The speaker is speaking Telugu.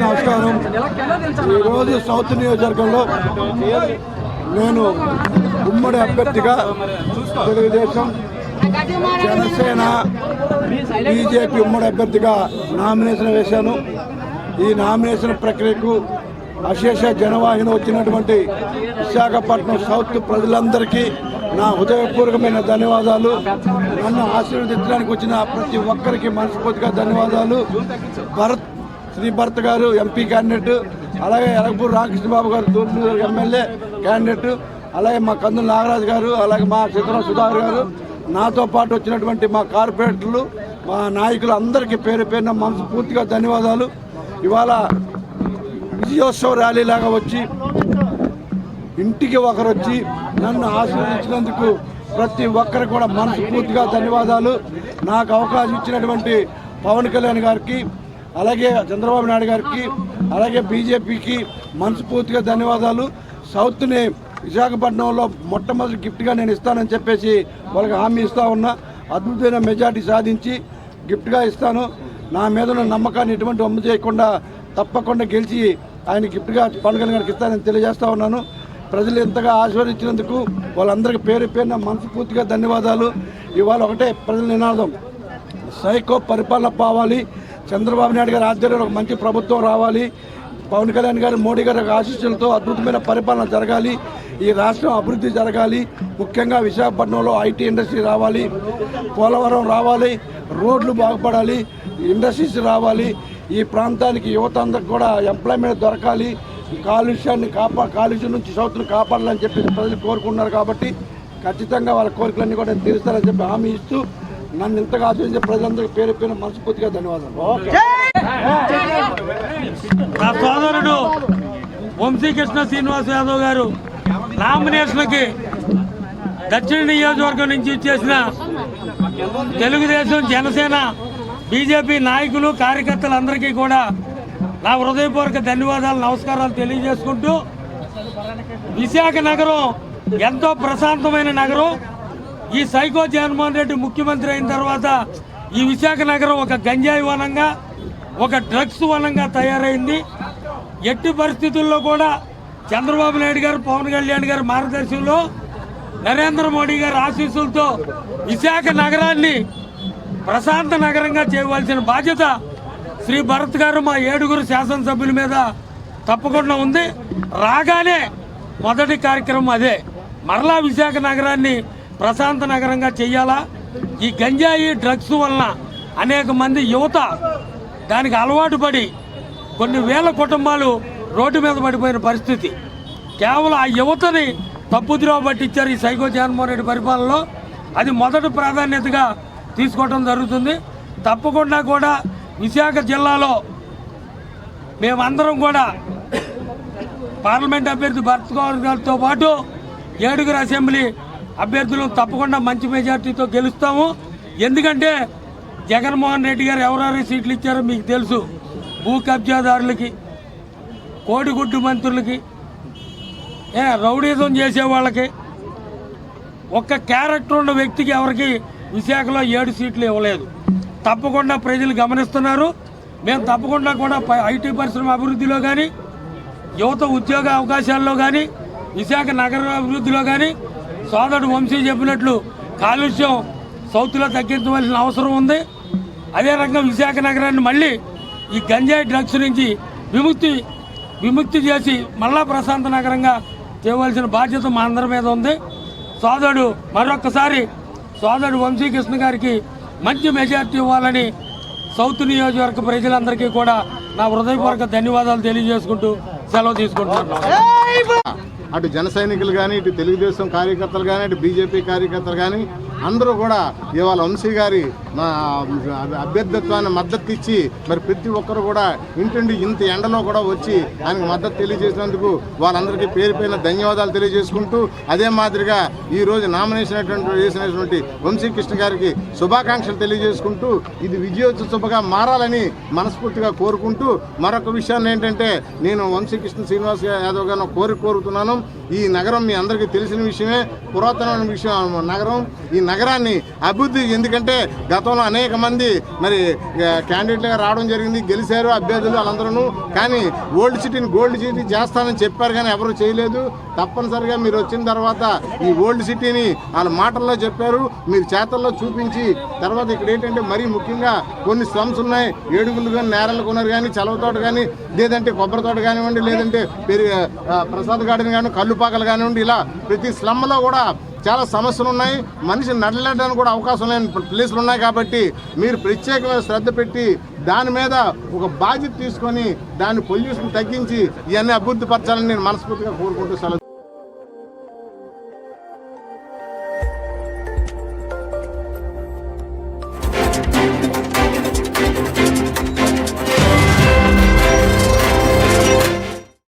నమస్కారం. ఈరోజు సౌత్ నియోజకవర్గంలో నేను ఉమ్మడి అభ్యర్థిగా తెలుగుదేశం, జనసేన, బీజేపీ ఉమ్మడి అభ్యర్థిగా నామినేషన్ వేశాను. ఈ నామినేషన్ ప్రక్రియకు అశేష జనవాహిని వచ్చినటువంటి విశాఖపట్నం సౌత్ ప్రజలందరికీ నా హృదయపూర్వకమైన ధన్యవాదాలు. నన్ను ఆశీర్వదించడానికి వచ్చిన ప్రతి ఒక్కరికి మనస్ఫూర్తిగా ధన్యవాదాలు. శ్రీ భరత్ గారు ఎంపీ క్యాండిడేట్, అలాగే ఎలగపూర్ రామకృష్ణబాబు గారు తూర్పు ఎమ్మెల్యే క్యాండిడేట్, అలాగే మా కందుల నాగరాజు గారు, అలాగే మా చిత్రం సుధాకర్ గారు, నాతో పాటు వచ్చినటువంటి మా కార్పొరేటర్లు, మా నాయకులు అందరికీ పేరు పేరున మనస్ఫూర్తిగా ధన్యవాదాలు. ఇవాళ విజయోత్సవ ర్యాలీ లాగా వచ్చి ఇంటికి ఒకరు వచ్చి నన్ను ఆశీర్వదించినందుకు ప్రతి ఒక్కరికి కూడా మనస్ఫూర్తిగా ధన్యవాదాలు. నాకు అవకాశం ఇచ్చినటువంటి పవన్ కళ్యాణ్ గారికి, అలాగే చంద్రబాబు నాయుడు గారికి, అలాగే బీజేపీకి మనస్ఫూర్తిగా ధన్యవాదాలు. సౌత్ని విశాఖపట్నంలో మొట్టమొదటి గిఫ్ట్గా నేను ఇస్తానని చెప్పేసి వాళ్ళకి హామీ ఇస్తా ఉన్నా. అద్భుతమైన మెజార్టీ సాధించి గిఫ్ట్గా ఇస్తాను. నా మీద ఉన్న నమ్మకాన్ని ఎటువంటి అమ్ము చేయకుండా తప్పకుండా గెలిచి ఆయన గిఫ్ట్గా పవన్ కళ్యాణ్ గారికి ఇస్తానని తెలియజేస్తా ఉన్నాను. ప్రజలు ఎంతగా ఆశీర్వదించినందుకు వాళ్ళందరికీ పేరు పేరున మనస్ఫూర్తిగా ధన్యవాదాలు. ఇవాళ ఒకటే ప్రజల నినాదం, సైకో పరిపాలన పోవాలి, చంద్రబాబు నాయుడు గారి ఆధ్వర్యంలో ఒక మంచి ప్రభుత్వం రావాలి, పవన్ కళ్యాణ్ గారు, మోడీ గారి ఆశీస్సులతో అద్భుతమైన పరిపాలన జరగాలి, ఈ రాష్ట్రం అభివృద్ధి జరగాలి, ముఖ్యంగా విశాఖపట్నంలో ఐటీ ఇండస్ట్రీ రావాలి, పోలవరం రావాలి, రోడ్లు బాగుపడాలి, ఇండస్ట్రీస్ రావాలి, ఈ ప్రాంతానికి యువత అందరికి కూడా ఎంప్లాయ్మెంట్ దొరకాలి, కాలుష్యం నుంచి సౌత్ను కాపాడాలని చెప్పి ప్రజలు కోరుకున్నారు. కాబట్టి ఖచ్చితంగా వాళ్ళ కోరికలన్నీ కూడా తీరుస్తారని చెప్పి హామీ ఇస్తూ నన్ను ఇంతగా ఆశీర్వదించే ప్రజలందరికీ పేరు పేరు మనస్ఫూర్తిగా ధన్యవాదాలు. నా సోదరుడు వంశీకృష్ణ శ్రీనివాస్ యాదవ్ గారు నామినేషన్కి దక్షిణ నియోజకవర్గం నుంచి చేసిన తెలుగుదేశం, జనసేన, బీజేపీ నాయకులు, కార్యకర్తలందరికీ కూడా నా హృదయపూర్వక ధన్యవాదాలు, నమస్కారాలు తెలియజేసుకుంటూ, విశాఖ నగరం ఎంతో ప్రశాంతమైన నగరం. ఈ సైకో జగన్మోహన్ రెడ్డి ముఖ్యమంత్రి అయిన తర్వాత ఈ విశాఖ నగరం ఒక గంజాయి వనంగా, ఒక డ్రగ్స్ వనంగా తయారైంది. ఎట్టి పరిస్థితుల్లో కూడా చంద్రబాబు నాయుడు గారు, పవన్ కళ్యాణ్ గారు మార్గదర్శనంలో, నరేంద్ర మోడీ గారి ఆశీస్సులతో విశాఖ నగరాన్ని ప్రశాంత నగరంగా చేయవలసిన బాధ్యత శ్రీ భరత్ గారు, మా 7 శాసనసభ్యుల మీద తప్పకుండా ఉంది. రాగానే మొదటి కార్యక్రమం అదే, మరలా విశాఖ నగరాన్ని ప్రశాంత నగరంగా చెయ్యాలా. ఈ గంజాయి డ్రగ్స్ వలన అనేక మంది యువత దానికి అలవాటు పడి కొన్ని వేల కుటుంబాలు రోడ్డు మీద పడిపోయిన పరిస్థితి. కేవలం ఆ యువతని తప్పుద్రోవ పట్టించారు ఈ సైకో జగన్మోహన్ రెడ్డి పరిపాలనలో. అది మొదటి ప్రాధాన్యతగా తీసుకోవడం జరుగుతుంది. తప్పకుండా కూడా విశాఖ జిల్లాలో మేమందరం కూడా పార్లమెంట్ అభ్యర్థి భరత్ గారితో పాటు 7 అసెంబ్లీ అభ్యర్థులను తప్పకుండా మంచి మెజార్టీతో గెలుస్తాము. ఎందుకంటే జగన్మోహన్ రెడ్డి గారు ఎవరెవరి సీట్లు ఇచ్చారో మీకు తెలుసు. భూ కబ్జాదారులకి, కోడిగుడ్డు మంత్రులకి, రౌడీజం చేసే వాళ్ళకి, ఒక్క క్యారెక్టర్ ఉన్న వ్యక్తికి ఎవరికి విశాఖలో 7 సీట్లు ఇవ్వలేదు. తప్పకుండా ప్రజలు గమనిస్తున్నారు. మేము తప్పకుండా కూడా ఐటీ పరిశ్రమ అభివృద్ధిలో కానీ, యువత ఉద్యోగ అవకాశాల్లో కానీ, విశాఖ నగర అభివృద్ధిలో కానీ సోదరుడు వంశీ చెప్పినట్లు కాలుష్యం సౌత్లో తగ్గించవలసిన అవసరం ఉంది. అదే రకంగా విశాఖ నగరాన్ని మళ్ళీ ఈ గంజాయి డ్రగ్స్ నుంచి విముక్తి చేసి మళ్ళా ప్రశాంత నగరంగా చేయవలసిన బాధ్యత మా అందరి మీద ఉంది. సోదరుడు మరొక్కసారి సోదరుడు వంశీకృష్ణ గారికి మంచి మెజార్టీ ఇవ్వాలని సౌత్ నియోజకవర్గ ప్రజలందరికీ కూడా నా హృదయపూర్వక ధన్యవాదాలు తెలియజేసుకుంటూ సెలవు తీసుకుంటున్నాను. అటు జన సైనికులు కానీ, ఇటు తెలుగుదేశం కార్యకర్తలు కానీ, ఇటు బీజేపీ కార్యకర్తలు కానీ అందరూ కూడా ఇవాళ వంశీ గారి అభ్యర్థిత్వాన్ని మద్దతు ఇచ్చి మరి ప్రతి ఒక్కరు కూడా ఇంటి ఇంత ఎండలో కూడా వచ్చి ఆయనకు మద్దతు తెలియజేసినందుకు వాళ్ళందరికీ పేరు పైన ధన్యవాదాలు తెలియజేసుకుంటూ, అదే మాదిరిగా ఈరోజు నామినేషన్ వేసినటువంటి వంశీకృష్ణ గారికి శుభాకాంక్షలు తెలియజేసుకుంటూ, ఇది విజయోత్సవగా మారాలని మనస్ఫూర్తిగా కోరుకుంటూ, మరొక విషయాన్ని ఏంటంటే నేను వంశీకృష్ణ శ్రీనివాస్ యాదవ్ గారిని కోరుతున్నాను. ఈ నగరం మీ అందరికీ తెలిసిన విషయమే, పురాతనమైన విషయం నగరం. ఈ నగరాన్ని అభివృద్ధి, ఎందుకంటే గతంలో అనేక మంది మరి క్యాండిడేట్లుగా రావడం జరిగింది, గెలిచారు అభ్యర్థులు వాళ్ళందరూ. కానీ ఓల్డ్ సిటీని గోల్డ్ సిటీ చేస్తానని చెప్పారు కానీ ఎవరు చేయలేదు. తప్పనిసరిగా మీరు వచ్చిన తర్వాత ఈ ఓల్డ్ సిటీని వాళ్ళ మాటల్లో చెప్పారు, మీరు చేతల్లో చూపించి తర్వాత ఇక్కడ ఏంటంటే మరీ ముఖ్యంగా కొన్ని స్లమ్స్ ఉన్నాయి, ఏడుగులు కానీ నేరలు కొన్నారు కానీ చలవ తోట కానీ లేదంటే కొబ్బరి తోట కానివ్వండి, లేదంటే ప్రసాద్ గార్డెన్ కానీ కల్లుపాకలు కానివ్వండి, ఇలా ప్రతి స్లమ్లో కూడా చాలా సమస్యలు ఉన్నాయి. మనిషి నడలేడానికి కూడా అవకాశం లేని ప్లేసులు ఉన్నాయి. కాబట్టి మీరు ప్రత్యేకమైన శ్రద్ధ పెట్టి దాని మీద ఒక బాధ్యత తీసుకొని దాన్ని పొల్యూషన్ తగ్గించి ఇవన్నీ అభివృద్ధి పరచాలని నేను మనస్ఫూర్తిగా కోరుకుంటూ సెలవు.